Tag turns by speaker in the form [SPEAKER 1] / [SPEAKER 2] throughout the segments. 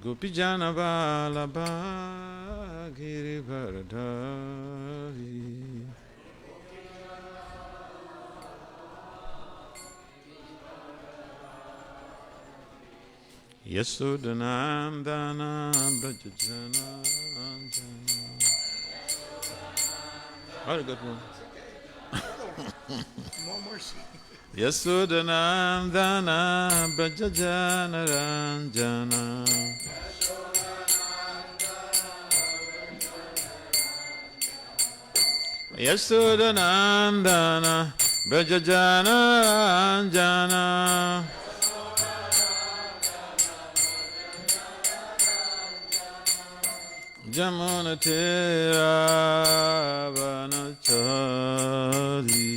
[SPEAKER 1] Gopijana Vallabha Girivardhari Yasodhanandana Brajajana Jana. What a good one.
[SPEAKER 2] More mercy.
[SPEAKER 1] Yasodhanandana Brajajana Ranjana Yasodhanandana Brajajana Ranjana Jamuna Tera Vanachari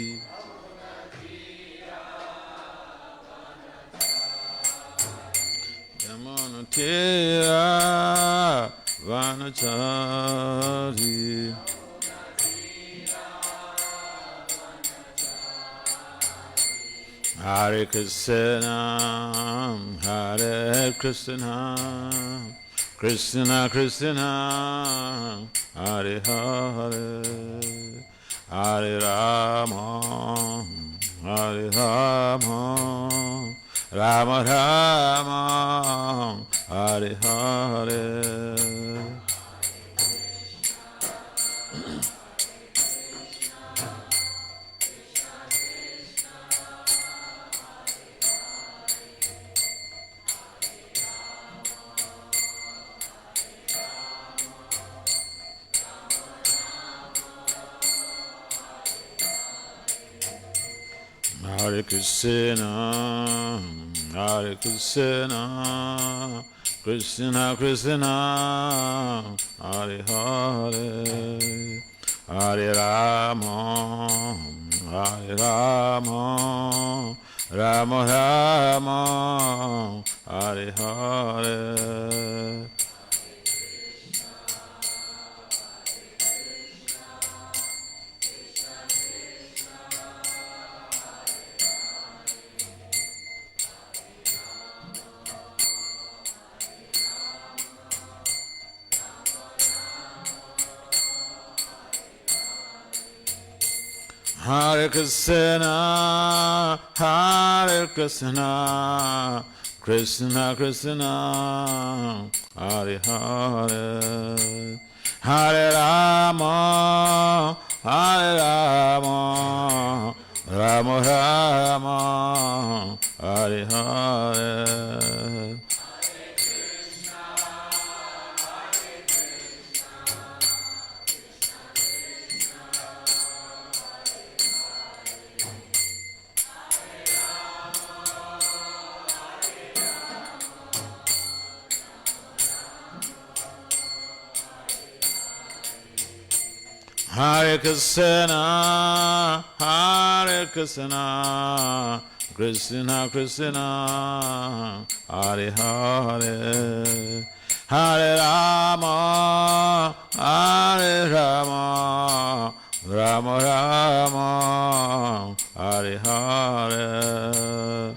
[SPEAKER 1] Jamuna Tera Vanachari Hare Krishna, Hare Krishna, Krishna Krishna, Hare Hare, Hare Rama, Hare Rama, Rama Rama, Hare Hare. Hare Krishna, Hare Krishna, Krishna Krishna, Hare Hare, Hare Rama, Hare Rama, Rama Rama, Hare Hare. Hare Krishna, Hare Krishna, Krishna Krishna, Hare Hare, Hare Rama, Hare Rama, Rama Rama, Hare Hare. Hare Krishna, Hare Krishna, Krishna Krishna, Hare Hare, Hare Rama, Hare Rama, Rama Rama, Hare Hare.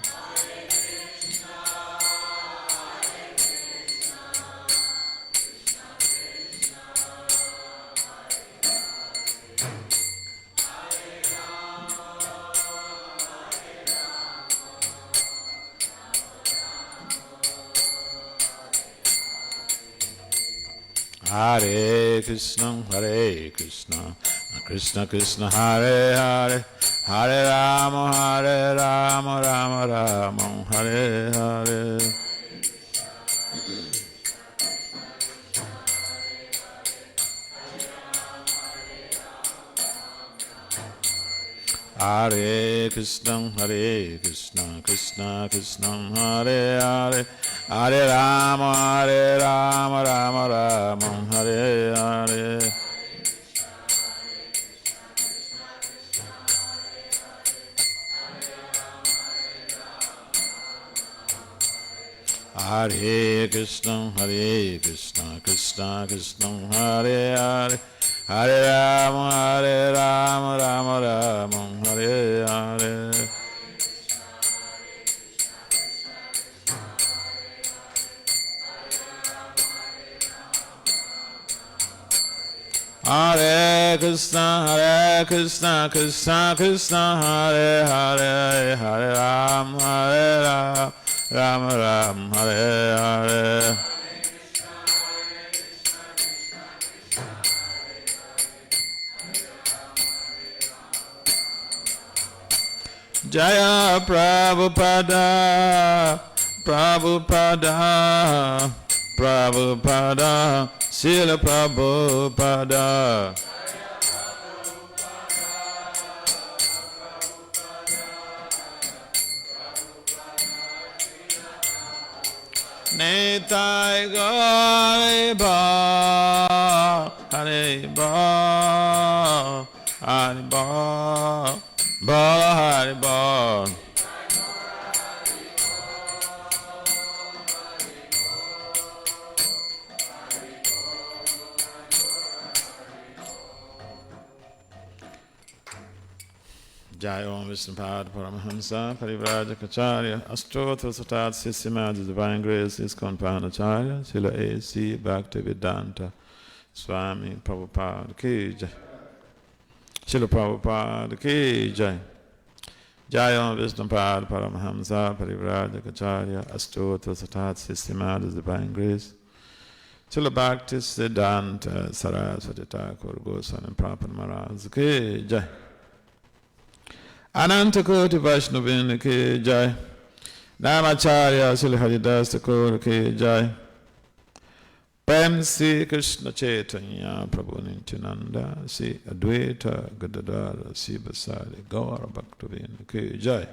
[SPEAKER 1] Hare Krishna, Hare Krishna, Krishna Krishna, Hare Hare, Hare Rama, Hare Rama, Rama Rama, Hare Hare. Hare Krishna, Hare Krishna, Krishna Krishna, Hare Hare, Hare Rama, Hare Rama, Rama Rama, Hare Hare. Hare Krishna, Hare Krishna, Krishna Krishna, Hare Hare, Hare Rama, Hare Rama, Rama Rama, Hare Hare. Hare Krishna, Krishna Krishna, Hare Hare, Hare Ram, Ram Ram, Hare Hare. Jaya Prabhupada, Prabhupada, Prabhupada, Srila Prabhupada. Nitai Gauri Ba, Hare Ba, Hare Ba, Ba Hare Ba. Jai Om Vishnupad Paramahamsa Parivrajacharya Ashtotra Satat Sissimadhi Divine Grace ISKCON Panacharya Srila A.C. Bhaktivedanta Swami Prabhupada Ki Jai. Srila Prabhupada Ki Jai. Jai Om Vishnupad Paramahamsa Parivrajacharya Ashtotra Satat Sissimadhi Divine Grace Srila Bhaktivedanta Saraswati Thakur Goswami Prabhupada Maharaj Ki Jai. Ananta Koti Vaishnavin Ki Jai. Namacharya Srila Haridas Thakur Ki Jai. Prem Sri Krishna Chaitanya Prabhu Nityananda Sri Advaita Gadadara Sri Basari Gaura Bhaktivinoda Ki Jai.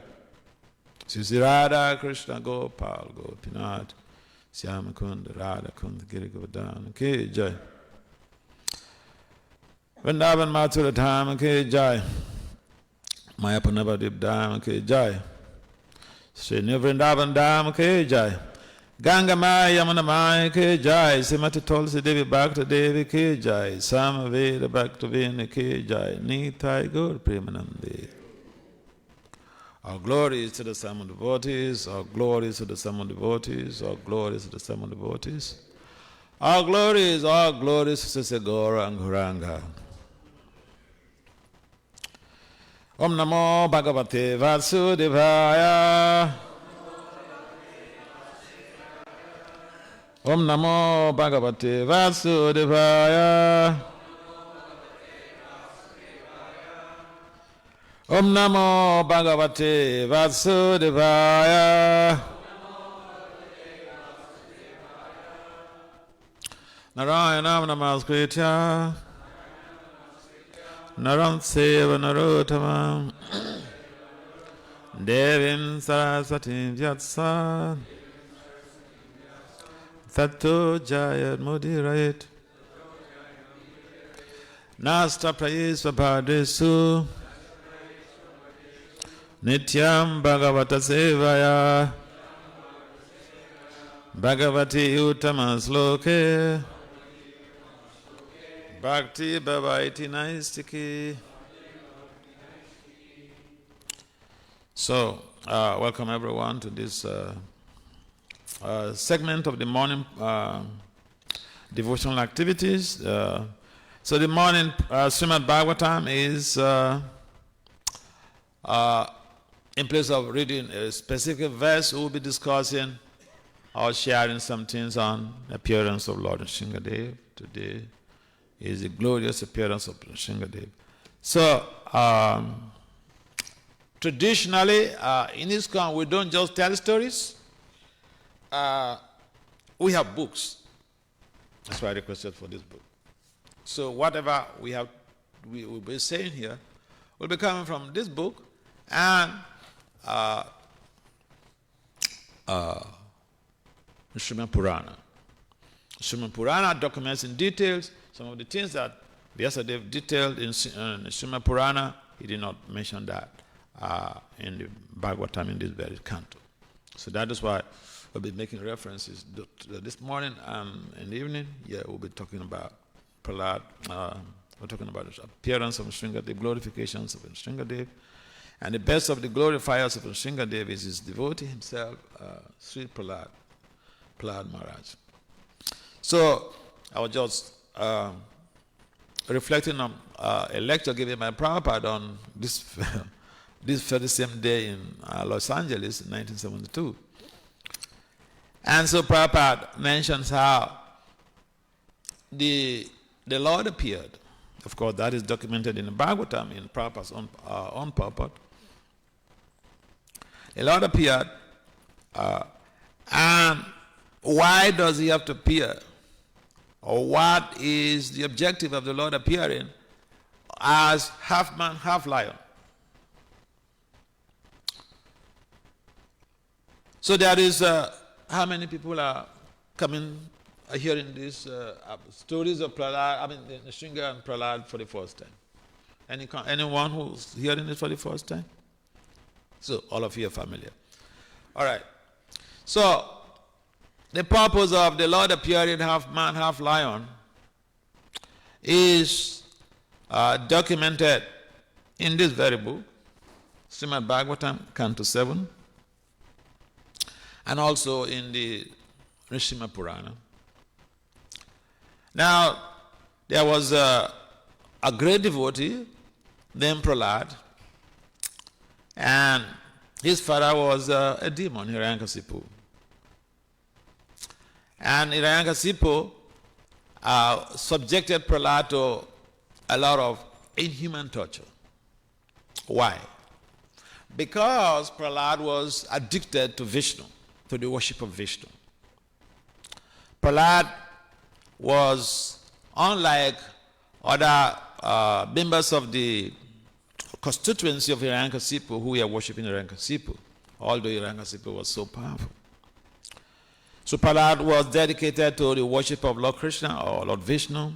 [SPEAKER 1] Sri Radha Krishna Gopal Gopinath Syama Kunda Radha Kunda Giri Govardhana Ki Jai. Vrindavan Mathura Dhama Ki Jai. Mayapanavadip Dham Ki Jai. Sri Vrindavan Dham Ki Jai. Ganga Maya Yamuna Maya Ki Jai. Srimati Tulsi Devi Bhakta Devi Ki Jai. Samaveda Bhaktivinoda Ki Jai. Nitai Gaur Premanandi. All glory is to the Sama devotees. All glory is to the Sama devotees. All glory is to the Sama devotees. All glory is to Sisagora and Guranga. Om Namo Bhagavate Vasudevaya. Om Namo Bhagavate Vasudevaya. Om Namo Bhagavate Vasudevaya. Narayanam Namaskritya Naram Seva Narottamam Devim Saraswatim Vyatsa Tato Jayat Mudirayat Nasta Prayesva Bhadesu Nityam Bhagavata Sevaya Bhagavati Uttama Sloke Bhakti Bhavaiti Naistiki. So, welcome everyone to this segment of the morning devotional activities. So the morning Srimad Bhagavatam is in place of reading a specific verse, we will be discussing or sharing some things on the appearance of Lord Nrsimhadev. Today is the glorious appearance of Nrsimhadev. So, traditionally, in ISKCON, we don't just tell stories. We have books. That's why I requested for this book. So, whatever we will be saying here will be coming from this book and Srimad Purana. Srimad Purana documents in details some of the things that Vyasadeva detailed in Srimad Purana. He did not mention that in the Bhagavatam in this very canto. So that is why we'll be making references this morning in the evening. Yeah, we'll be talking about Prahlad. We're talking about the appearance of Nrsimhadev, glorifications of Nrsimhadev. And the best of the glorifiers of Nrsimhadev is his devotee himself, Sri Prahlad Maharaj. So I was just reflecting on a lecture given by Prabhupada on this, this very same day in Los Angeles in 1972. And so Prabhupada mentions how the Lord appeared. Of course, that is documented in the Bhagavatam in Prabhupada's own purport. The Lord appeared, and why does he have to appear? Or what is the objective of the Lord appearing as half man, half lion? So there is, how many people are hearing these stories of Prahlad, Nrsimha and Prahlad for the first time? Anyone who's hearing it for the first time? So all of you are familiar. All right. So the purpose of the Lord appearing half man, half lion is documented in this very book, Srimad Bhagavatam, Canto 7, and also in the Nrsimha Purana. Now, there was a great devotee named Prahlad, and his father was a demon, Hiranyakasipu. And Hiranyakasipu subjected Prahlad to a lot of inhuman torture. Why? Because Prahlad was addicted to Vishnu, to the worship of Vishnu. Prahlad was, unlike other members of the constituency of Hiranyakasipu who were worshipping Hiranyakasipu, although Hiranyakasipu was so powerful. So Prahlad was dedicated to the worship of Lord Krishna or Lord Vishnu,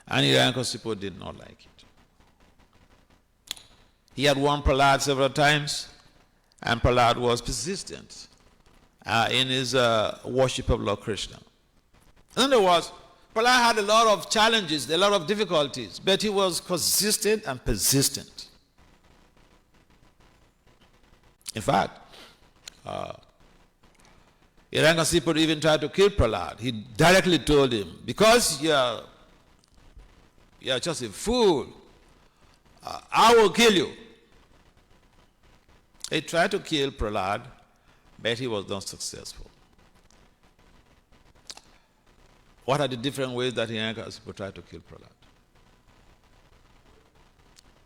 [SPEAKER 1] and Hiranyakasipu did not like it. He had warned Prahlad several times, and Prahlad was persistent in his worship of Lord Krishna. In other words, Prahlad had a lot of challenges, a lot of difficulties, but he was consistent and persistent. In fact, Hiranyakasipu even tried to kill Prahlad. He directly told him, because you're just a fool, I will kill you. He tried to kill Prahlad, but he was not successful. What are the different ways that Hiranyakasipu tried to kill Prahlad?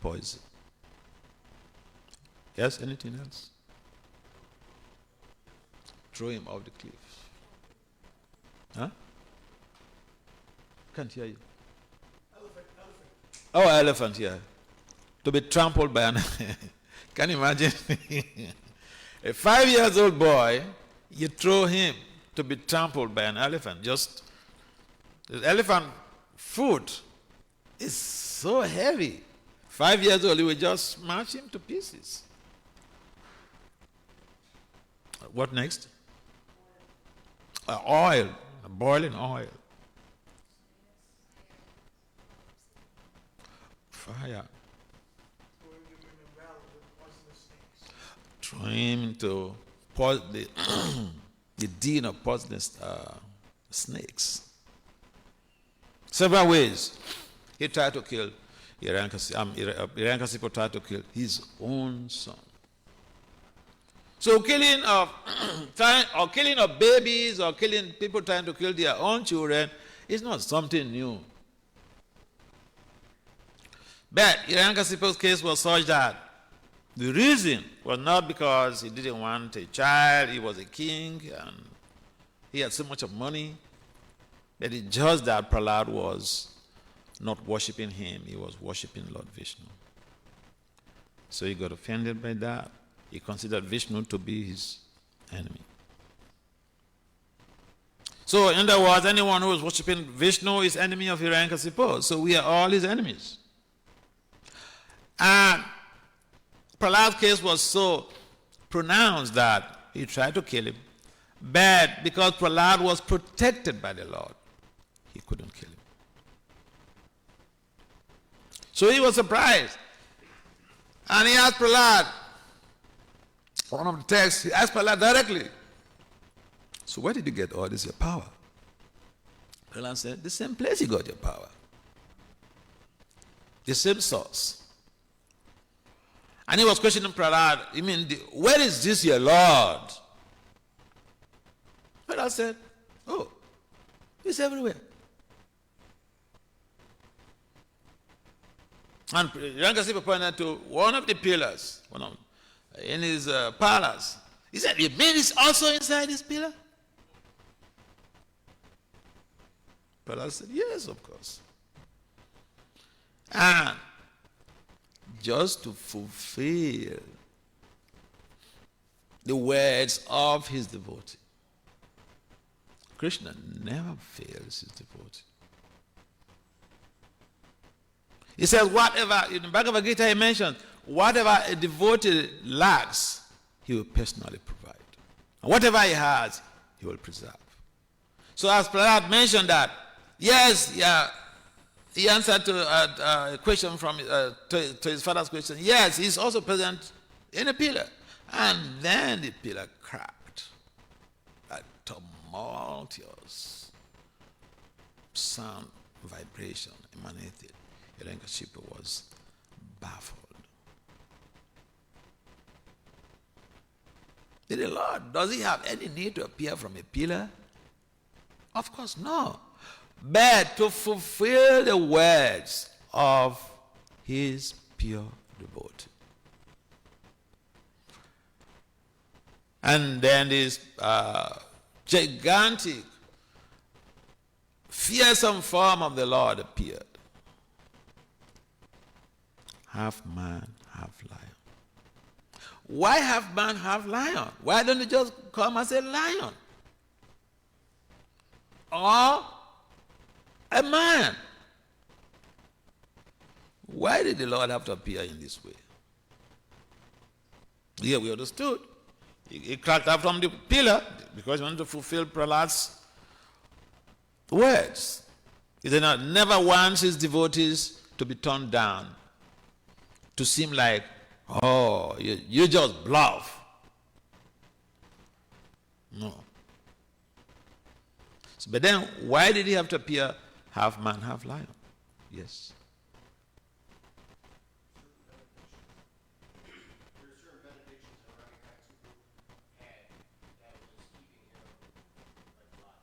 [SPEAKER 1] Poison. Yes, anything else? Throw him off the cliff. Huh? Can't hear you.
[SPEAKER 2] Elephant.
[SPEAKER 1] Oh, elephant, yeah. To be trampled by an can you imagine? A 5-year-old boy, you throw him to be trampled by an elephant. Just the elephant foot is so heavy. 5 years old, you will just smash him to pieces. What next? Oil, boiling oil. Fire. Throw him into the den of poisonous snakes. Several ways. He tried to kill Hiranyakasipu tried to kill his own son. So killing of babies or killing people trying to kill their own children is not something new. But Hiranyakasipu's case was such that the reason was not because he didn't want a child, he was a king, and he had so much of money, but it's just that Prahlad was not worshipping him, he was worshipping Lord Vishnu. So he got offended by that. He considered Vishnu to be his enemy. So in other words, anyone who is worshipping Vishnu is enemy of Hiranyakasipu. So we are all his enemies. And Prahlad's case was so pronounced that he tried to kill him. But because Prahlad was protected by the Lord, he couldn't kill him. So he was surprised. And he asked Prahlad, one of the texts, he asked Prahlad directly, so where did you get all this your power? Prahlad said, the same place you got your power. The same source. And he was questioning Prahlad, I mean, where is this your Lord? Prahlad said, oh, he's everywhere. And Hiranyakasipu pointed to one of the pillars in his palace. He said, you mean it's also inside this pillar? Prahlad said, yes, of course. And just to fulfill the words of his devotee. Krishna never fails his devotee. He says, whatever, in the Bhagavad Gita he mentions, whatever a devotee lacks, he will personally provide. And whatever he has, he will preserve. So as Prahlad mentioned that, yes, yeah, he answered to a question from to his father's question. Yes, he's also present in a pillar. And then the pillar cracked. A tumultuous sound, vibration emanated. Hiranyakasipu was baffled. Did the Lord, does he have any need to appear from a pillar? Of course, no. But to fulfill the words of his pure devotee. And then this gigantic, fearsome form of the Lord appeared. Half man, half lion. Why half man, half lion? Why don't you just come as a lion? Or a man? Why did the Lord have to appear in this way? Here we understood. He cracked up from the pillar because he wanted to fulfill Prahlad's words. He did not never wants his devotees to be turned down, to seem like, oh, you just bluff. No. So, but then, why did he have to appear half man, half lion? Yes.
[SPEAKER 2] There are certain benedictions that Hiranyakasipu had that was keeping him like alive.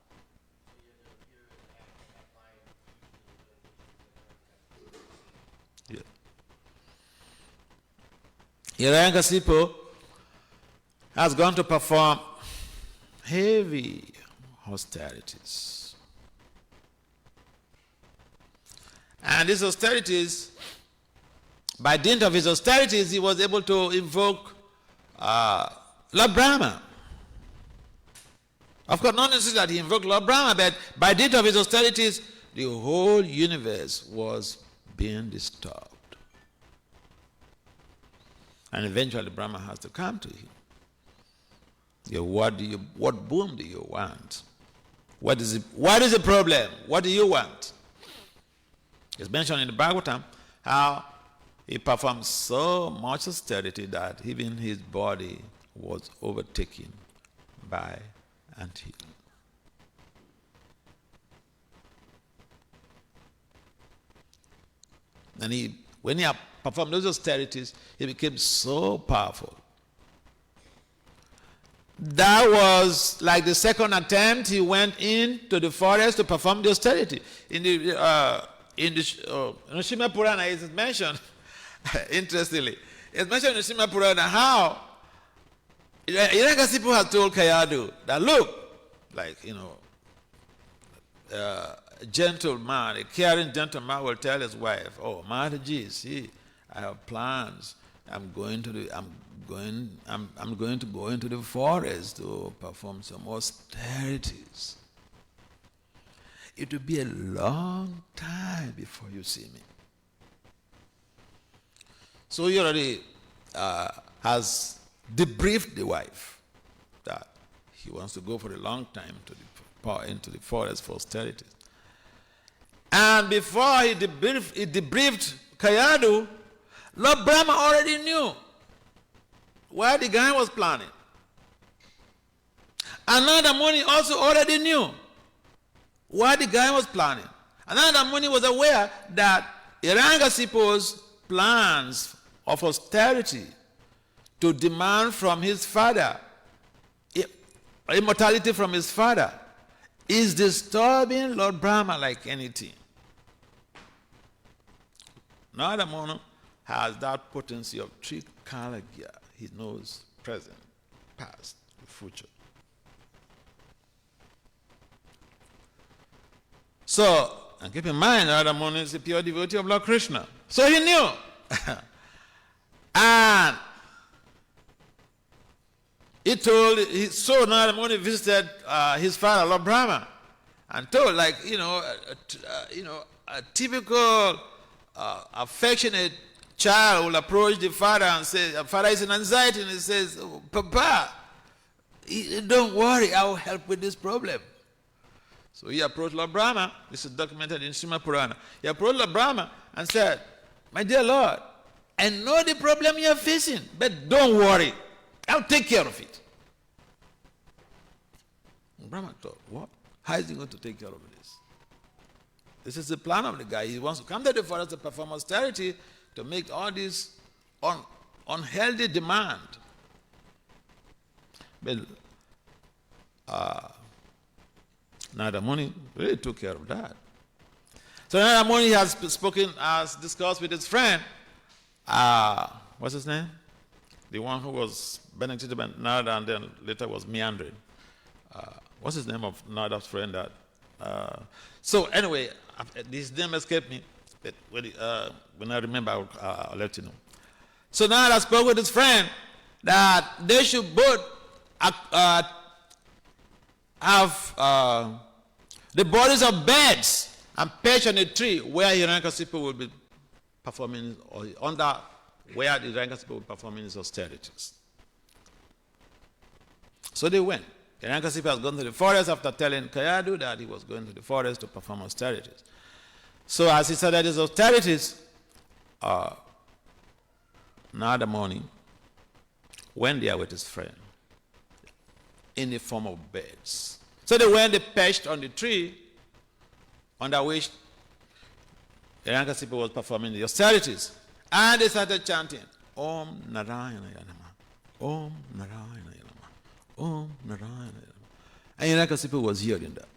[SPEAKER 2] So you had to appear as a half lion, usually the benedictions that Hiranyakasipu.
[SPEAKER 1] Hiranyakasipu has gone to perform heavy austerities. And these austerities, by dint of his austerities, he was able to invoke Lord Brahma. Of course, not necessarily that he invoked Lord Brahma, but by dint of his austerities, the whole universe was being disturbed. And eventually Brahma has to come to him. What boon do you want? What is the problem? What do you want? It's mentioned in the Bhagavatam how he performed so much austerity that even his body was overtaken by ant-hill. And when he performed those austerities, he became so powerful. That was like the second attempt he went into the forest to perform the austerity. In the Srimad Purana, it is mentioned, interestingly, it's mentioned in Srimad Purana how Hiranyakasipu has told Kayadu that, look, like, a gentleman, a caring gentleman will tell his wife, oh, Mataji, see, I have plans. I'm going to go into the forest to perform some austerities. It will be a long time before you see me. So he already has debriefed the wife that he wants to go for a long time into the forest for austerities. And before he debriefed Kayadu, Lord Brahma already knew what the guy was planning. Another Muni also already knew what the guy was planning. Another Muni was aware that Hiranyakasipu's plans of austerity to demand from his father, immortality from his father, is disturbing Lord Brahma like anything. Narada Muni has that potency of Trikalagya. He knows present, past, future. So, and keep in mind, Narada Muni is a pure devotee of Lord Krishna. So he knew. And so Narada Muni visited his father, Lord Brahma, and told, like, a typical affectionate child will approach the father and say, father is in anxiety, and he says, oh, Papa, don't worry, I will help with this problem. So he approached Lord Brahma. This is documented in Srimad Purana. He approached Lord Brahma and said, my dear Lord, I know the problem you are facing, but don't worry, I'll take care of it. And Brahma thought, what? How is he going to take care of this? This is the plan of the guy. He wants to come to the forest to perform austerity to make all this unhealthy demand. But Narada Muni really took care of that. So Narada Muni has discussed with his friend, what's his name? The one who was benefited by Narada and then later was meandering. What's his name of Narada's friend? So anyway, his name escaped me. But when I remember, I'll let you know. So Narada spoke with his friend that they should both have the bodies of birds and perch on a tree where Hiranyakasipu will be performing, or under where the Hiranyakasipu will be performing his austerities. So they went. Hiranyakasipu has gone to the forest after telling Kayadu that he was going to the forest to perform austerities. So as he started his austerities, Narada Muni went there with his friend in the form of birds. So they perched on the tree under which Hiranyakasipu was performing the austerities. And they started chanting, Om Narayana Yanama, Om Narayana Yanama, Om Narayana Yanama. And Hiranyakasipu was hearing that.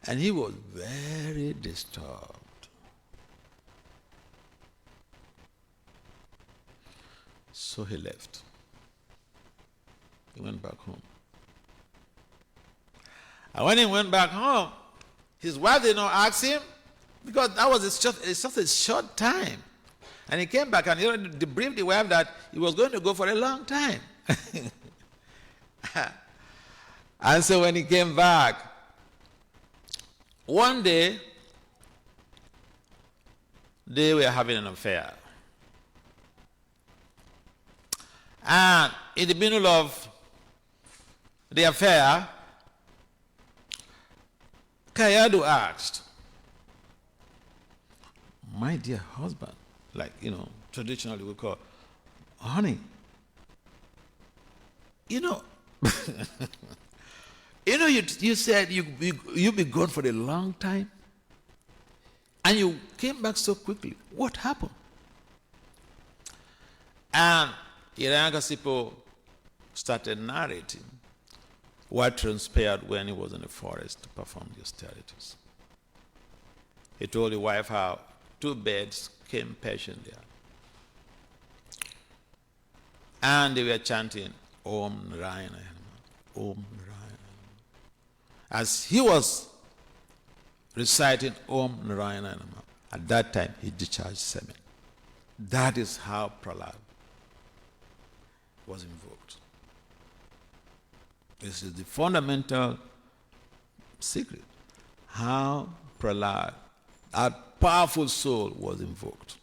[SPEAKER 1] And he was very disturbed. So he left. He went back home. And when he went back home, his wife did not ask him, because that was just a short time. And he came back and he debriefed the wife that he was going to go for a long time. And so when he came back, one day, they were having an affair. And in the middle of the affair, Kayadu asked, my dear husband, like, traditionally we call, honey, you said you'd be gone for a long time, and you came back so quickly. What happened? And Hiranyakasipu started narrating what transpired when he was in the forest to perform the austerities. He told the wife how 2 birds came perching there. And they were chanting, Om Narayana Yanama, Om Narayana Yanama. As he was reciting Om Narayana Yanama, at that time he discharged semen. That is how Prahlad was invoked. This is the fundamental secret. How Prahlad, that powerful soul, was invoked.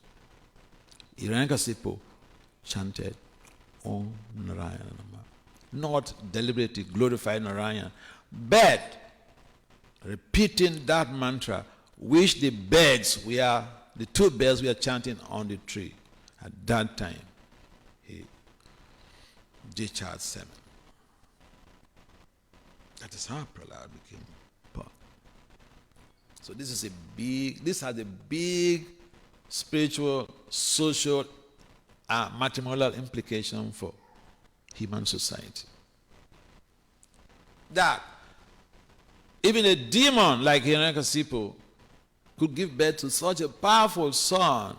[SPEAKER 1] Hiranyakasipu chanted Om Narayana Nama. Not deliberately glorifying Narayana, but repeating that mantra which the 2 birds were chanting on the tree. At that time, he discharged semen. That is how Prahlad became poor. So this has a big spiritual, social, matrimonial implication for human society. That even a demon like Hiranyakasipu could give birth to such a powerful son,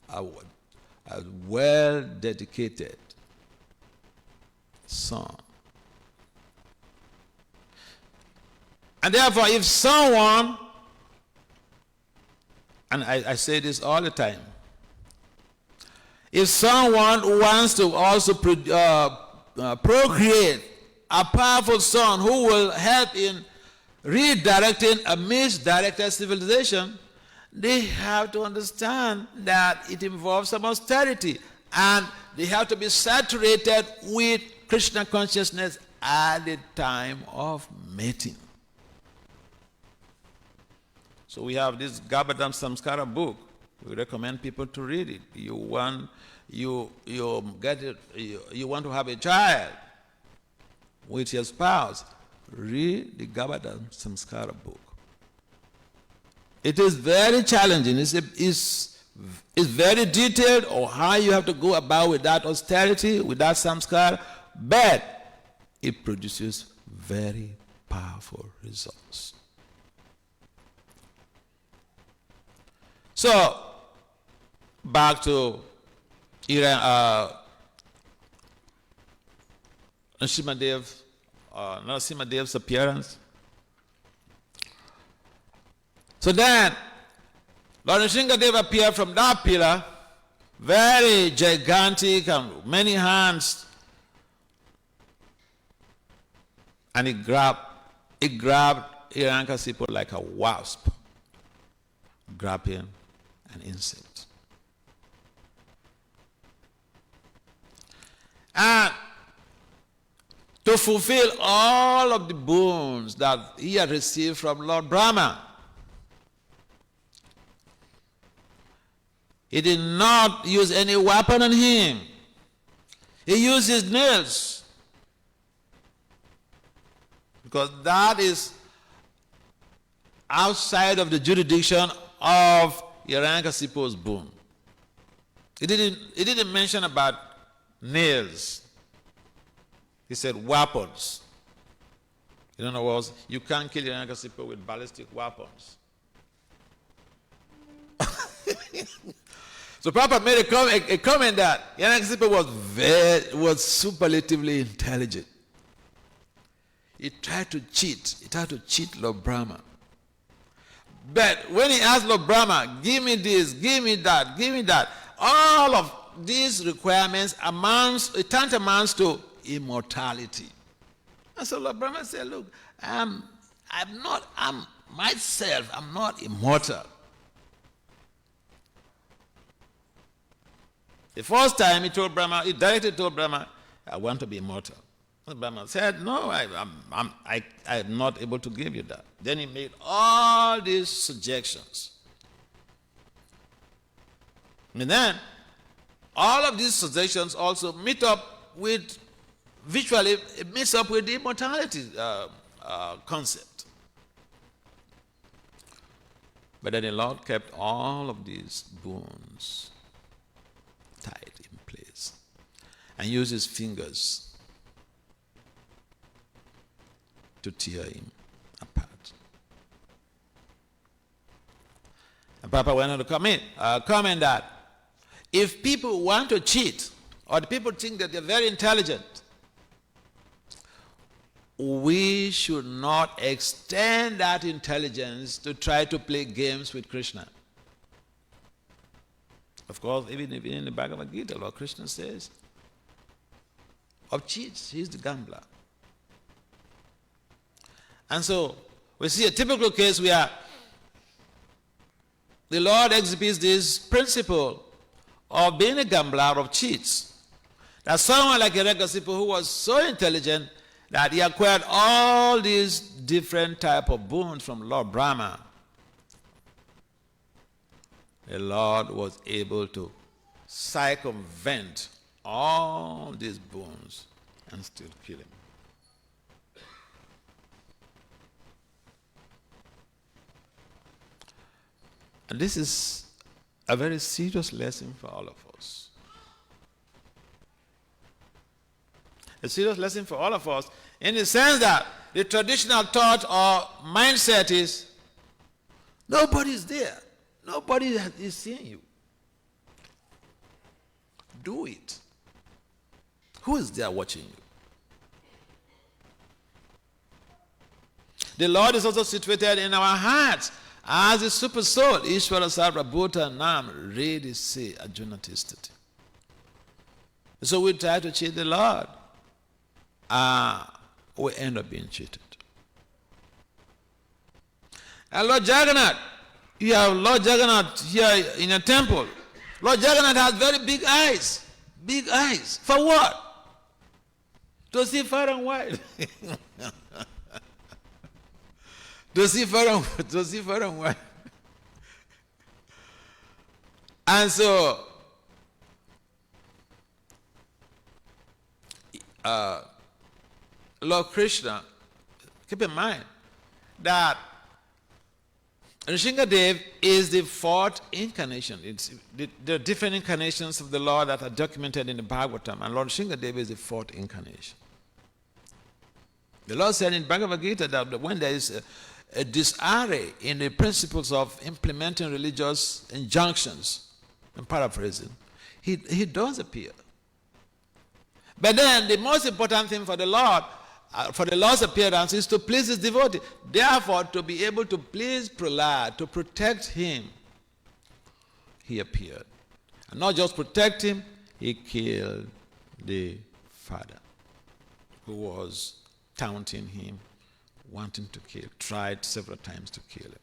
[SPEAKER 1] a well-dedicated son. And therefore, if someone, and I say this all the time, if someone wants to also procreate a powerful son who will help in redirecting a misdirected civilization, they have to understand that it involves some austerity, and they have to be saturated with Krishna consciousness at the time of mating. So we have this Garbhadam Samskara book. We recommend people to read it. You want to have a child with your spouse, read the Garbhadam Samskara book. It is very challenging. It's very detailed on how you have to go about with that austerity, with that samskara, but it produces very powerful results. So, back to Narasimhadev's appearance. So then, Lord Nrsingadev appeared from that pillar, very gigantic and many hands, and it grabbed Hiranyakasipu like a wasp grabbing an insect. And to fulfill all of the boons that he had received from Lord Brahma, he did not use any weapon on him. He used his nails, because that is outside of the jurisdiction of Hiranyakasipu's boon. He didn't mention about nails. He said weapons. In other words, you can't kill Hiranyakasipu with ballistic weapons. So Prabhupada made a comment that Hiranyakasipu was superlatively intelligent. He tried to cheat. He tried to cheat Lord Brahma. But when he asked Lord Brahma, give me this, give me that, give me that, all of these requirements amounts to immortality. And so Lord Brahma said, look, I'm not immortal. The first time he directly told Brahma, I want to be immortal. And Brahma said, no, I'm not able to give you that. Then he made all these suggestions. And then, all of these suggestions also meets up with the immortality concept. But then the Lord kept all of these bones tied in place and used his fingers to tear him apart. And Papa went on to comment that if people want to cheat, or the people think that they're very intelligent, we should not extend that intelligence to try to play games with Krishna. Of course, even in the Bhagavad Gita, Lord Krishna says, of cheats, he's the gambler. And so, we see a typical case where the Lord exhibits this principle of being a gambler, of cheats. That someone like Hiranyakasipu, who was so intelligent that he acquired all these different type of boons from Lord Brahma, the Lord was able to circumvent all these boons and still kill him. And this is a very serious lesson for all of us. A serious lesson for all of us in the sense that the traditional thought or mindset is nobody is there. Nobody is seeing you. Do it. Who is there watching you? The Lord is also situated in our hearts as a super soul. Ishvara Sarva Bhuta Nam Redi Se Ajunatistati. So we try to cheat the Lord. We end up being cheated. And Lord Jagannath, you have Lord Jagannath here in a temple. Lord Jagannath has very big eyes. Big eyes. For what? To see far and wide. to see far and wide. And so, Lord Krishna, keep in mind that Nrsingadev is the fourth incarnation. There are different incarnations of the Lord that are documented in the Bhagavatam, and Lord Nrsingadev is the fourth incarnation. The Lord said in Bhagavad Gita that when there is a disarray in the principles of implementing religious injunctions, I'm paraphrasing, he does appear. But then the most important thing for the Lord, for the Lord's appearance, is to please his devotee. Therefore, to be able to please Prahlad, to protect him, he appeared. And not just protect him, he killed the father who was taunting him, wanting to kill, tried several times to kill him.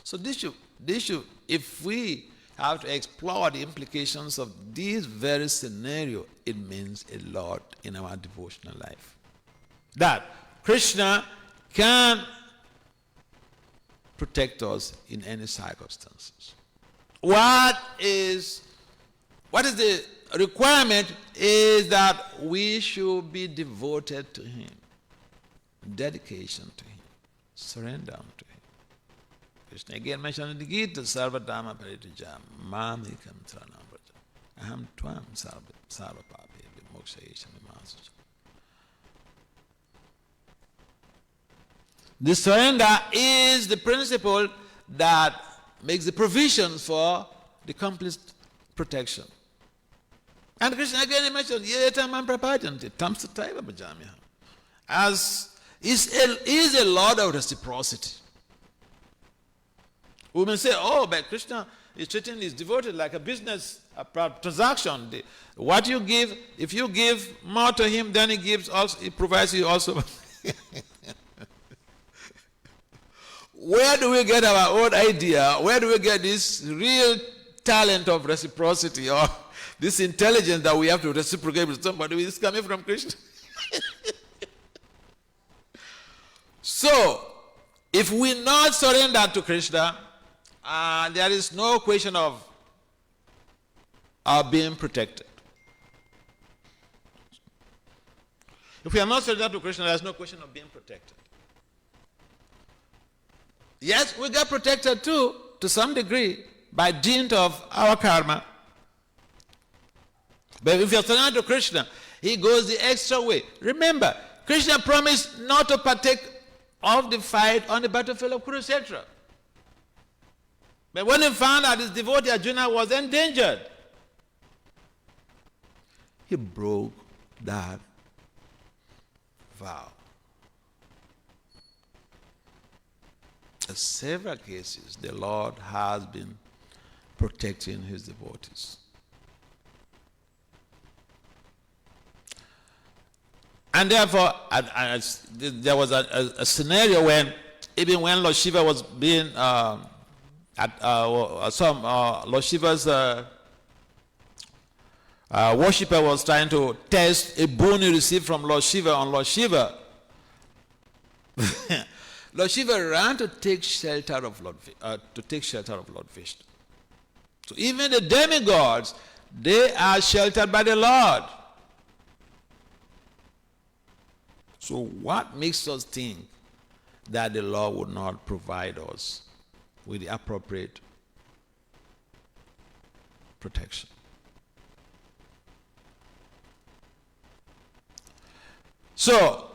[SPEAKER 1] So this should, if we have to explore the implications of this very scenario, it means a lot in our devotional life. That Krishna can protect us in any circumstances. What is the requirement is that we should be devoted to him. Dedication to him. Surrender to him. Krishna again mentioned in the Gita, Sarva Dhamma Paritija, Mamikam Tranam Vraja, Aham Tvam Sarva Papi, Moksha Masuja. The surrender is the principle that makes the provisions for the complete protection. And Krishna again mentioned, Yetamam Prapajanti, Tamsataiva Bhajamya. As is a Lord of reciprocity. We may say, oh, but Krishna is treating his devotee like a business transaction. What you give, if you give more to him, then he provides you also. Where do we get our own idea? Where do we get this real talent of reciprocity or this intelligence that we have to reciprocate with somebody? Is coming from Krishna? So, if we not surrender to Krishna, there is no question of our being protected. If we are not surrendered to Krishna, there is no question of being protected. Yes, we get protected too, to some degree, by dint of our karma. But if you are surrendered to Krishna, he goes the extra way. Remember, Krishna promised not to partake of the fight on the battlefield of Kurukshetra. But when he found out his devotee Arjuna was endangered, he broke that vow. In several cases, the Lord has been protecting his devotees. And therefore, there was a scenario when, even when Lord Shiva was being, Lord Shiva's worshipper was trying to test a boon he received from Lord Shiva on Lord Shiva. Lord Shiva ran to take shelter of Lord Vishnu. So even the demigods, they are sheltered by the Lord. So what makes us think that the Lord would not provide us with the appropriate protection. So,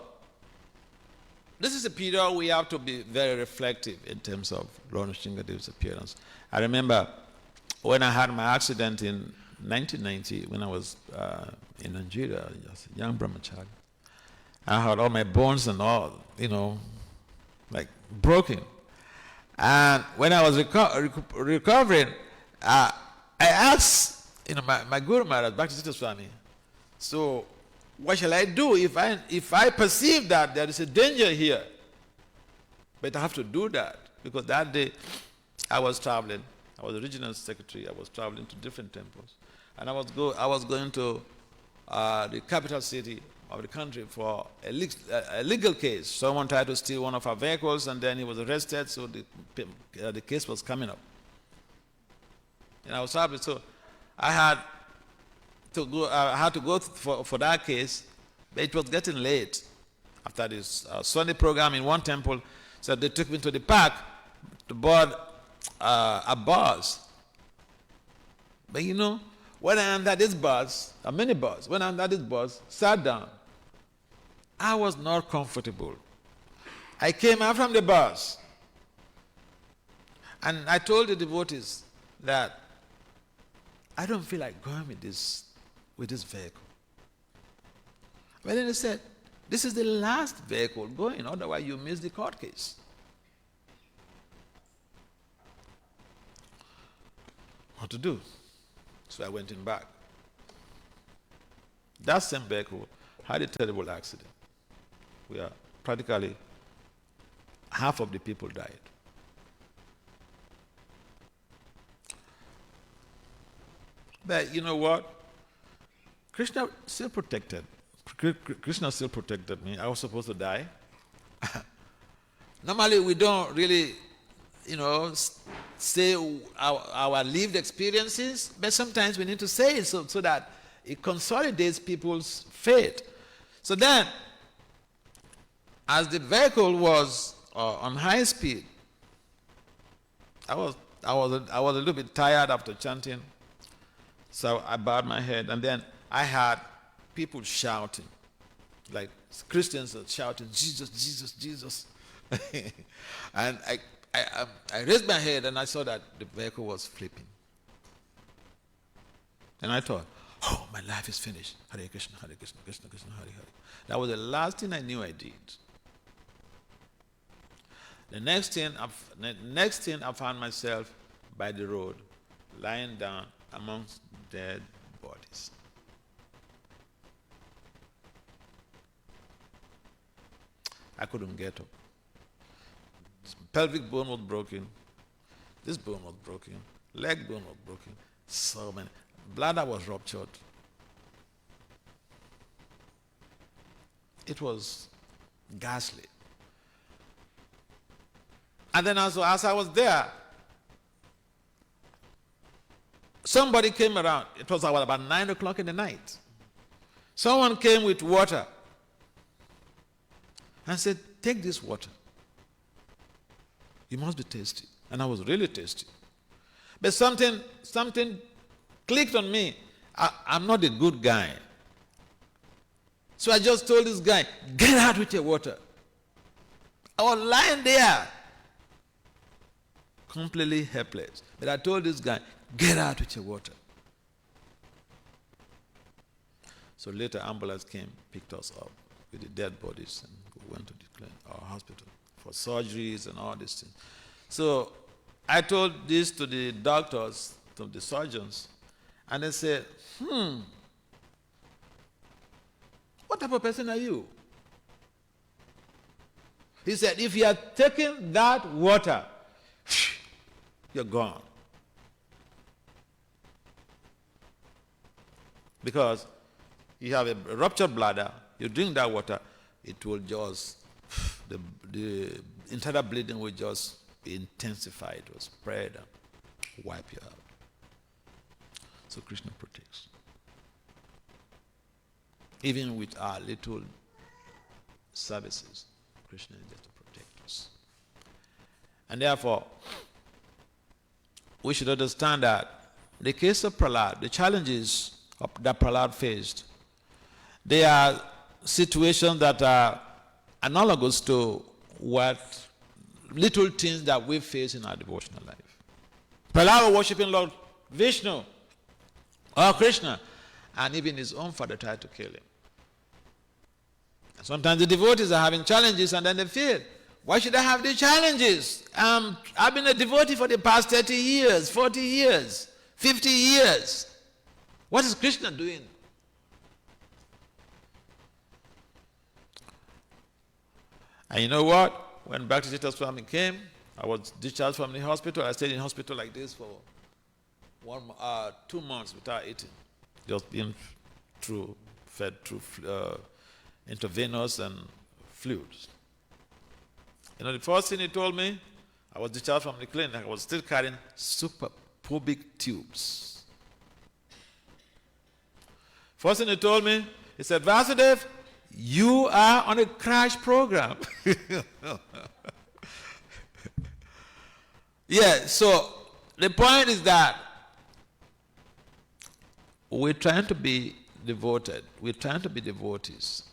[SPEAKER 1] this is a period we have to be very reflective in terms of Lord Shingadev's appearance. I remember when I had my accident in 1990, when I was in Nigeria, just a young brahmachari. I had all my bones and all, like broken. And when I was recovering, I asked, my Guru Maharaj, Bhakti Swami, so what shall I do if I perceive that there is a danger here? But I have to do that, because that day I was traveling. I was the regional secretary. I was traveling to different temples. And I was going to the capital city of the country for a legal case. Someone tried to steal one of our vehicles, and then he was arrested, so the case was coming up. And I was traveling, so I had to go for that case, but it was getting late after this Sunday program in one temple. So they took me to the park to board a bus. But when I entered this bus, a minibus, when I entered this bus, sat down, I was not comfortable. I came out from the bus, and I told the devotees that I don't feel like going with this vehicle. But then they said, this is the last vehicle going, otherwise you miss the court case. What to do? So I went in back. That same vehicle had a terrible accident where practically half of the people died. But you know what? Krishna still protected me. I was supposed to die. Normally we don't really, say our lived experiences, but sometimes we need to say it so that it consolidates people's faith. So then, as the vehicle was on high speed, I was a little bit tired after chanting, so I bowed my head, and then I had people shouting, like Christians are shouting, Jesus, Jesus, Jesus. And I raised my head and I saw that the vehicle was flipping. And I thought, oh, my life is finished. Hare Krishna, Hare Krishna, Krishna Krishna, Hare Hare. That was the last thing I knew I did. The next thing I found myself by the road, lying down amongst dead bodies. I couldn't get up. This pelvic bone was broken. This bone was broken. Leg bone was broken. So many. Bladder was ruptured. It was ghastly. And then as I was there, somebody came around. It was about 9 o'clock in the night. Someone came with water and said, take this water. You must be tasty. And I was really tasty. But something clicked on me. I'm not a good guy. So I just told this guy, get out with your water. I was lying there, completely helpless. But I told this guy, get out with your water. So later ambulance came, picked us up with the dead bodies, and we went to our hospital for surgeries and all these things. So I told this to the doctors, to the surgeons, and they said, what type of person are you? He said, if you are taking that water, you're gone. Because you have a ruptured bladder, you drink that water, it will just, the internal bleeding will just intensify, it will spread and wipe you out. So Krishna protects. Even with our little services, Krishna is there to protect us. And therefore, we should understand that the case of Prahlad, the challenges that Prahlad faced, they are situations that are analogous to what little things that we face in our devotional life. Prahlad was worshiping Lord Vishnu or Krishna, and even his own father tried to kill him. Sometimes the devotees are having challenges and then they feel, why should I have these challenges? I've been a devotee for the past 30 years, 40 years, 50 years. What is Krishna doing? And you know what? When Bhakti Swami came, I was discharged from the hospital. I stayed in hospital like this for 2 months without eating. Just being fed through intravenous and fluids. You know, the first thing he told me, I was discharged from the clinic, I was still carrying suprapubic tubes. First thing he told me, he said, Vasudev, you are on a crash program. Yeah, so the point is that we're trying to be devoted. We're trying to be devotees.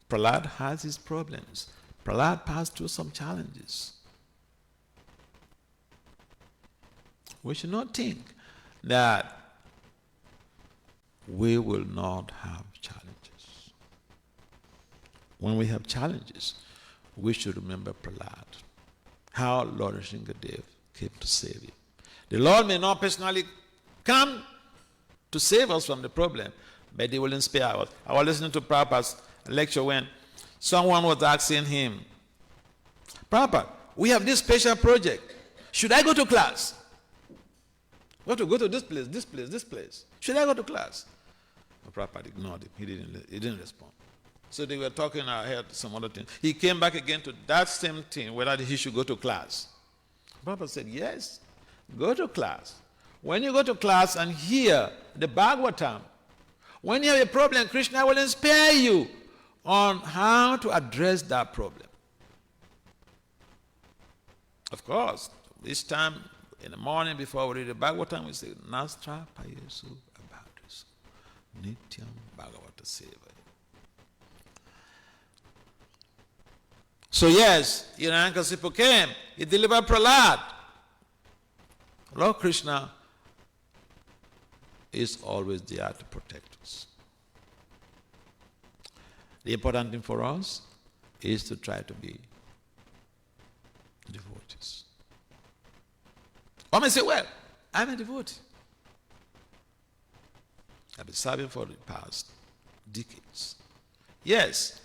[SPEAKER 1] Prahlad has his problems. Prahlad passed through some challenges. We should not think that we will not have challenges. When we have challenges, we should remember Prahlad, how Lord Nrsingadev came to save him. The Lord may not personally come to save us from the problem, but He will inspire us. I was listening to Prabhupada's lecture when someone was asking him, Prabhupada, we have this special project. Should I go to class? We have to go to this place, this place, this place. Should I go to class? But Prabhupada ignored him. He didn't respond. So they were talking ahead some other thing. He came back again to that same thing, whether he should go to class. Prabhupada said, yes, go to class. When you go to class and hear the Bhagavatam, when you have a problem, Krishna will inspire you on how to address that problem. Of course, this time in the morning before we read the Bhagavatam, we say, Nastra Payesu Abhadrisu Nityam Bhagavata Seva. So yes, Hiranyakasipu came, he delivered Prahlad. Lord Krishna is always there to protect us. The important thing for us is to try to be devotees. One may say, well, I'm a devotee. I've been serving for the past decades. Yes,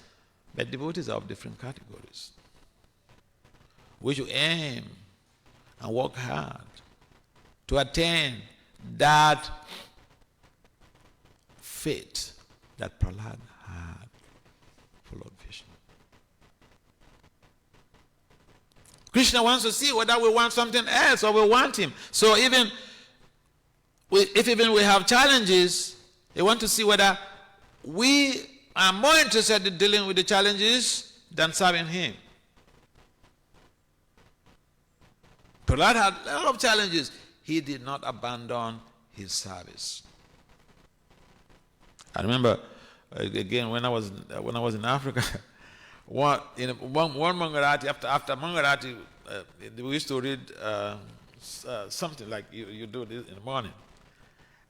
[SPEAKER 1] but devotees are of different categories. We should aim and work hard to attain that faith that Prahlad had for Lord Vishnu. Krishna wants to see whether we want something else or we want him. So if we have challenges, he wants to see whether we are more interested in dealing with the challenges than serving him. Prahlad had a lot of challenges. He did not abandon his service. I remember, again, when I was in Africa, one Mangarati, after Mangarati, we used to read something like you do this in the morning.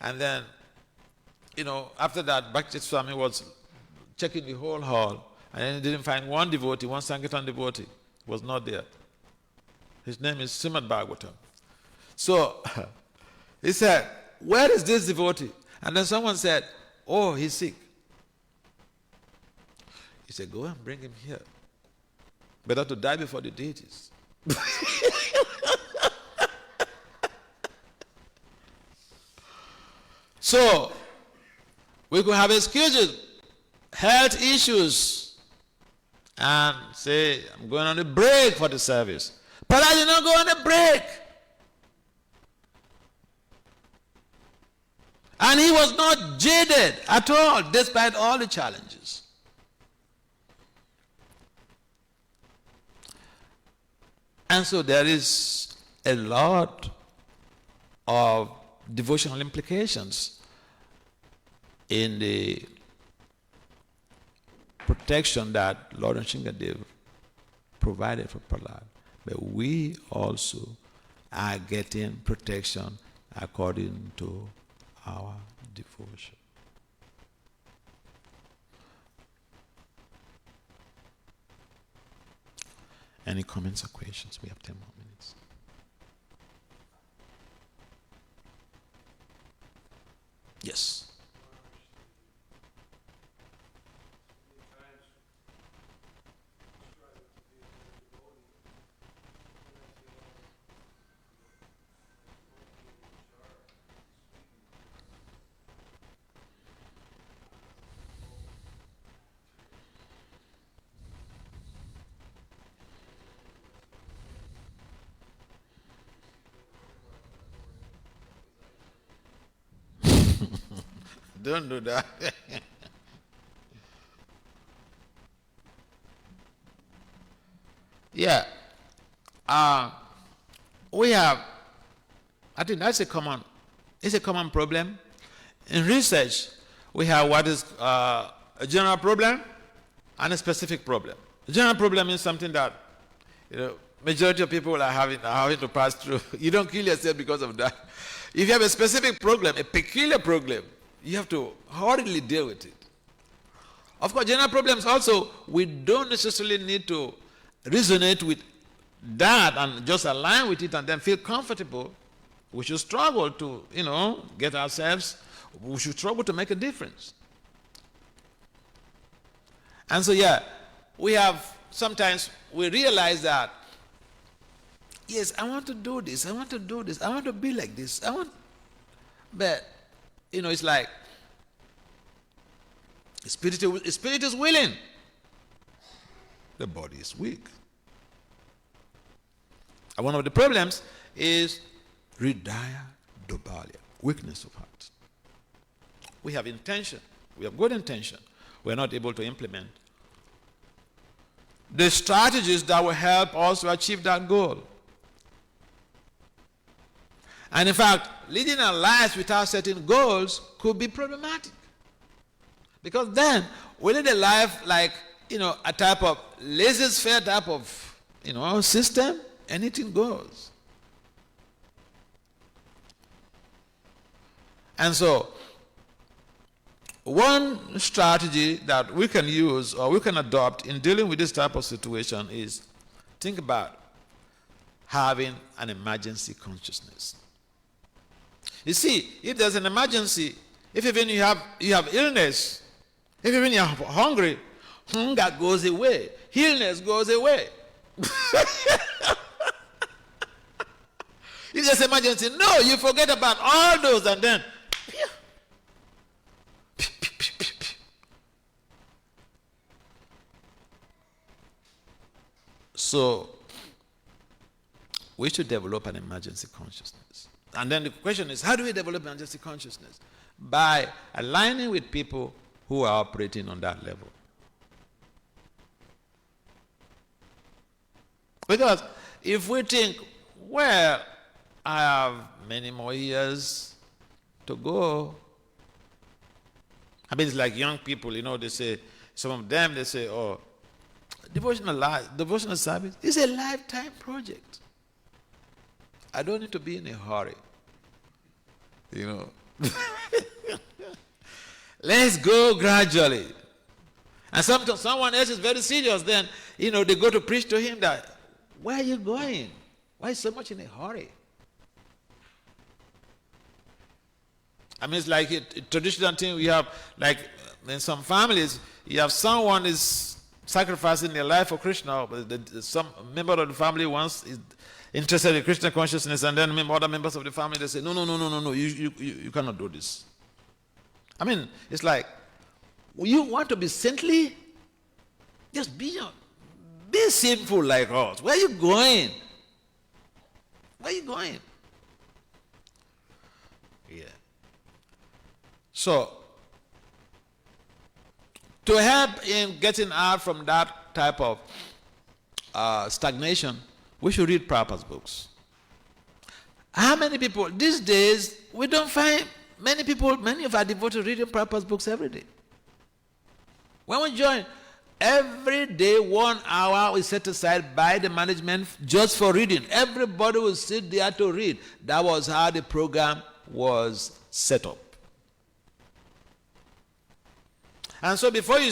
[SPEAKER 1] And then, after that, Bhakti Swami was checking the whole hall, and then he didn't find one devotee, one Sankirtan devotee was not there. His name is Srimad Bhagavatam. So he said, where is this devotee? And then someone said, oh, he's sick. He said, go and bring him here. Better to die before the deities. So, we could have excuses, health issues, and say, I'm going on a break for the service. But I did not go on a break. And he was not jaded at all, despite all the challenges. And so there is a lot of devotional implications in the protection that Lord Shingadev provided for Prahlad. But we also are getting protection according to our devotion. Any comments or questions? We have 10 more minutes. Yes. Don't do that. Yeah. We have, I think that's it's a common problem. In research, we have what is a general problem and a specific problem. A general problem is something that, majority of people are having to pass through. You don't kill yourself because of that. If you have a specific problem, a peculiar problem, you have to hurriedly deal with it. Of course, general problems also, we don't necessarily need to resonate with that and just align with it and then feel comfortable. We should struggle to, get ourselves, we should struggle to make a difference. And so, sometimes we realize that, yes, I want to do this, I want to be like this, but, it's like, the spirit is willing, the body is weak. And one of the problems is hridaya dobalya, weakness of heart. We have intention, we have good intention, we are not able to implement the strategies that will help us to achieve that goal. And in fact, leading our lives without setting goals could be problematic. Because then we lead a life like, a type of laissez-faire type of, system, anything goes. And so, one strategy that we can use or we can adopt in dealing with this type of situation is think about having an emergency consciousness. You see, if there's an emergency, if even you have illness, if even you're hungry, hunger goes away, illness goes away. If there's emergency, no, you forget about all those and then so we should develop an emergency consciousness. And then the question is, how do we develop emergency consciousness? By aligning with people who are operating on that level. Because if we think, well, I have many more years to go. I mean, it's like young people, they say, some of them, they say, oh, devotional service is a lifetime project. I don't need to be in a hurry. Let's go gradually. And sometimes someone else is very serious, then, they go to preach to him that, where are you going? Why so much in a hurry? I mean, it's like a traditional thing we have, like in some families, you have someone is sacrificing their life for Krishna, but some member of the family once is interested in Krishna consciousness, and then other members of the family, they say, no, you cannot do this. I mean, it's like, you want to be saintly? Just be sinful like us. Where are you going? Where are you going? Yeah. So, to help in getting out from that type of stagnation, we should read Prabhupada's books. How many people, these days, we don't find many people, many of our devotees reading purpose books every day. When we join, every day 1 hour is set aside by the management just for reading. Everybody will sit there to read. That was how the program was set up. And so before you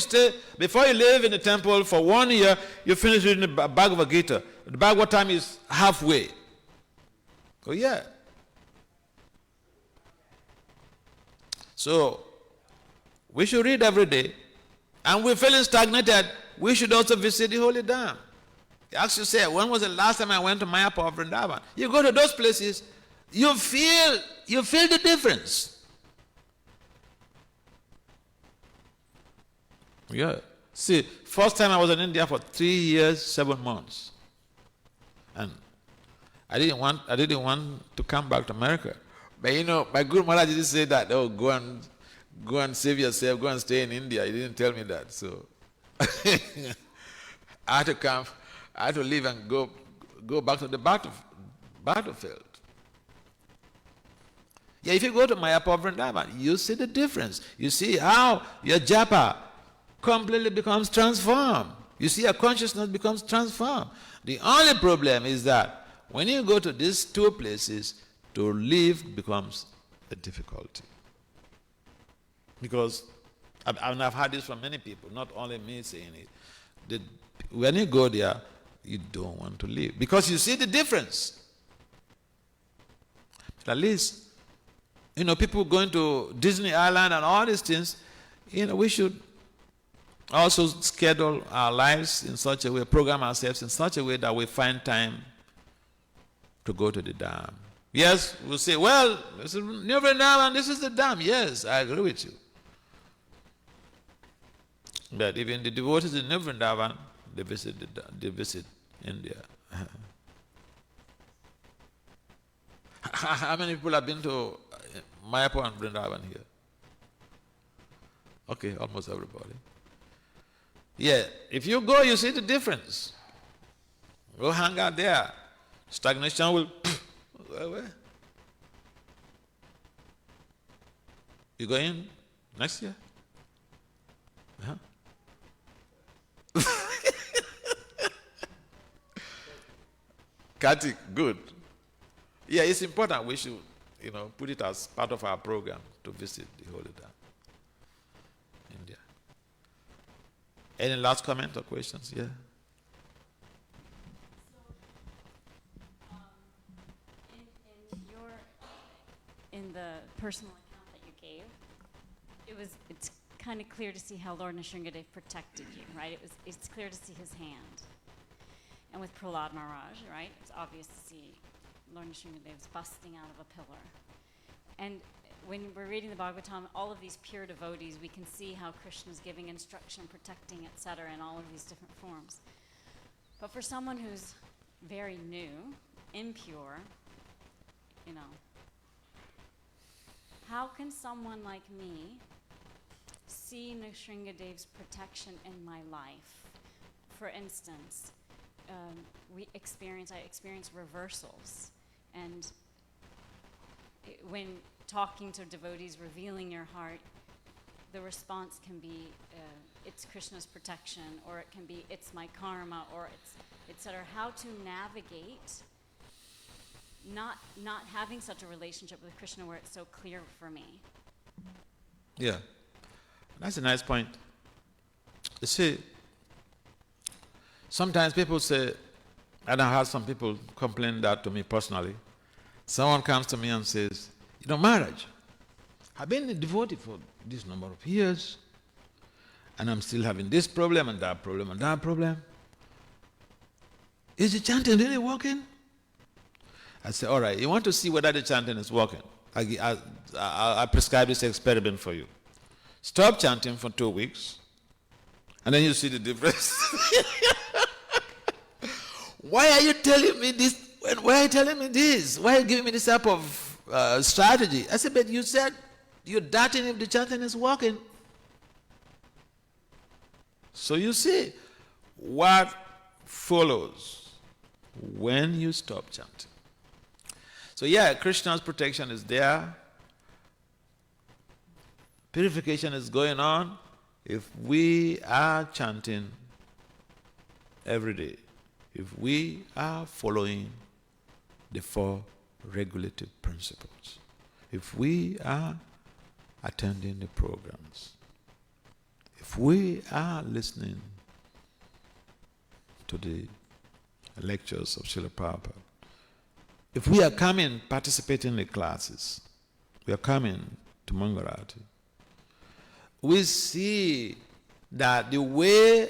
[SPEAKER 1] live in the temple for 1 year, you finish reading the Bhagavad Gita. The Bhagavad time is halfway. Oh yeah. So we should read every day. And we're feeling stagnated, we should also visit the holy dam. Ask yourself, when was the last time I went to Mayapur or Vrindavan? You go to those places, you feel the difference. Yeah. See, first time I was in India for 3 years, 7 months. And I didn't want to come back to America. But you know, my Guru Maharaj didn't say that, oh, go and save yourself, go and stay in India. He didn't tell me that. So I had to come, I had to leave and go back to the battlefield. Yeah, if you go to Mayapur Vrindavan, you see the difference. You see how your japa completely becomes transformed. You see your consciousness becomes transformed. The only problem is that when you go to these two places, to live becomes a difficulty. Because I've heard this from many people, not only me saying it. When you go there, you don't want to live. Because you see the difference. At least, you know, people going to Disney Island and all these things, you know, we should also schedule our lives in such a way, program ourselves in such a way that we find time to go to the dam. Yes, we'll say, well, this is New Vrindavan, this is the dam. Yes, I agree with you. But even the devotees in New Vrindavan, they visit India. How many people have been to Mayapur and Vrindavan here? Okay, almost everybody. Yeah, if you go, you see the difference. Go hang out there. Stagnation will... Where? You go in next year? Huh? Kartik, good. Yeah, it's important. We should, you know, put it as part of our program to visit the holy dam, India. Any last comment or questions? Yeah.
[SPEAKER 3] In the personal account that you gave, it's kind of clear to see how Lord Nrsingadev protected you, right? It's clear to see his hand. And with Prahlad Maharaj, right, it's obvious to see Lord Nrsingadev's busting out of a pillar. And when we're reading the Bhagavatam, all of these pure devotees, we can see how Krishna is giving instruction, protecting, etc., in all of these different forms. But for someone who's very new, impure, you know, how can someone like me see Nrsingadev's protection in my life? For instance, I experience reversals, and when talking to devotees, revealing your heart, the response can be, it's Krishna's protection, or it can be, it's my karma, or it's, etc. How to navigate not having such a relationship with Krishna where it's so clear for me.
[SPEAKER 1] Yeah, that's a nice point. You see, sometimes people say, and I had some people complain that to me personally. Someone comes to me and says, you know, Maharaj, I've been a devotee for this number of years, and I'm still having this problem and that problem and that problem. Is the chanting really working? I say, all right, you want to see whether the chanting is working? I prescribe this experiment for you. Stop chanting for 2 weeks, and then you see the difference. Why are you telling me this? Why are you telling me this? Why are you giving me this type of strategy? I said, but you said you're doubting if the chanting is working. So you see what follows when you stop chanting. So yeah, Krishna's protection is there. Purification is going on if we are chanting every day, if we are following the 4 regulative principles, if we are attending the programs, if we are listening to the lectures of Srila Prabhupada, if we are coming, participating in the classes, we are coming to Mangarati, we see that the way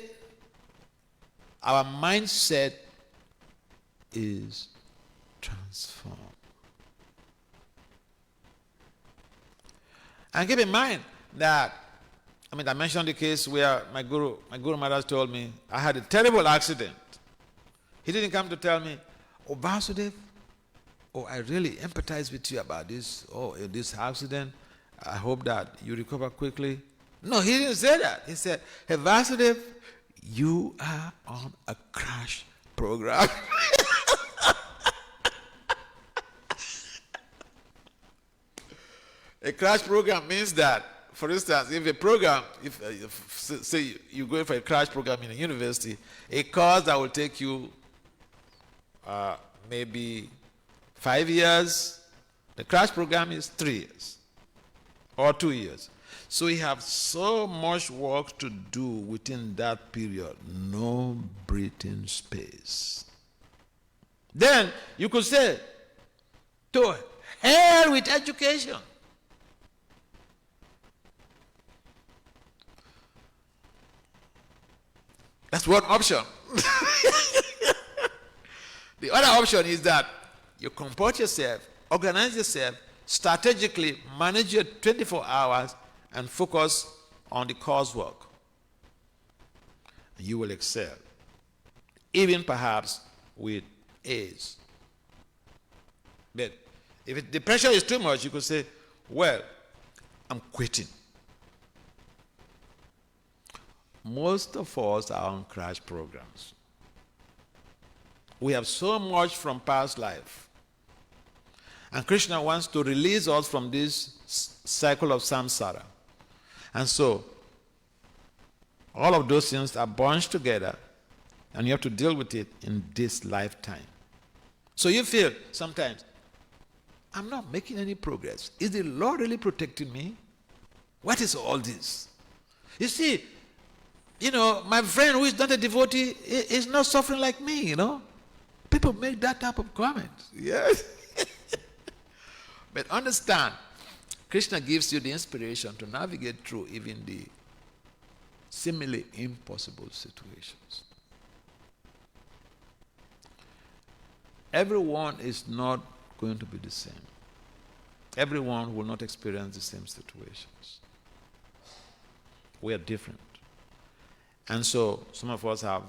[SPEAKER 1] our mindset is transformed. And keep in mind that, I mentioned the case where my Guru Maharaj told me, I had a terrible accident. He didn't come to tell me, oh, Vasudev, I really empathize with you about this, this accident. I hope that you recover quickly. No, he didn't say that. He said, hey, Vasudev, you are on a crash program. A crash program means that, for instance, if a program, say you're going for a crash program in a university, a course that will take you maybe 5 years, the crash program is 3 years or 2 years. So you have so much work to do within that period, no breathing space. Then you could say, to hell with education. That's one option. The other option is that you comport yourself, organize yourself, strategically manage your 24 hours, and focus on the coursework. You will excel, even perhaps with A's. But if the pressure is too much, you could say, well, I'm quitting. Most of us are on crash programs. We have so much from past life. And Krishna wants to release us from this cycle of samsara. And so, all of those things are bunched together, and you have to deal with it in this lifetime. So you feel sometimes, I'm not making any progress. Is the Lord really protecting me? What is all this? You see, my friend who is not a devotee is not suffering like me, People make that type of comment. Yes. But understand, Krishna gives you the inspiration to navigate through even the seemingly impossible situations. Everyone is not going to be the same. Everyone will not experience the same situations. We are different. And so some of us have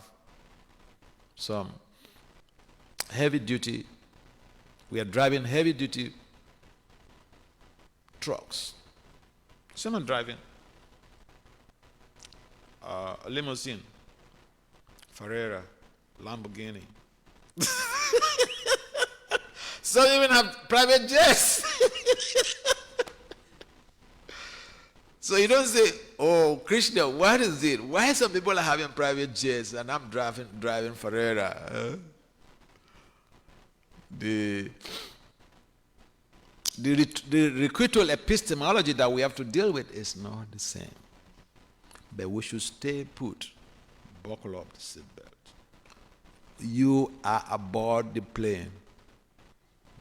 [SPEAKER 1] some heavy duty, we are driving heavy duty trucks. Someone driving a limousine, Ferrari, Lamborghini. Some even have private jets. So you don't say, oh, Krishna, what is it? Why some people are having private jets and I'm driving Ferrari? The requital epistemology that we have to deal with is not the same. But we should stay put, buckle up the seatbelt. You are aboard the plane,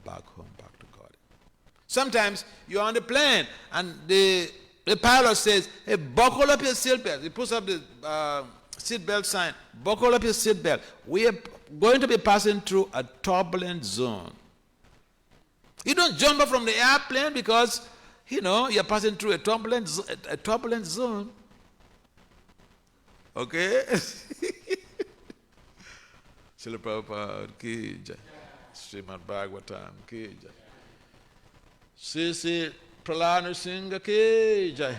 [SPEAKER 1] back home, back to God. Sometimes you're on the plane and the pilot says, hey, buckle up your seatbelt. He puts up the seatbelt sign, buckle up your seatbelt. We are going to be passing through a turbulent zone. You don't jump up from the airplane because, you're passing through a turbulent zone. Okay? Srila Prabhupada ki jai. Srimad Bhagavatam ki jai. Sri Prahlad Singha ki jai.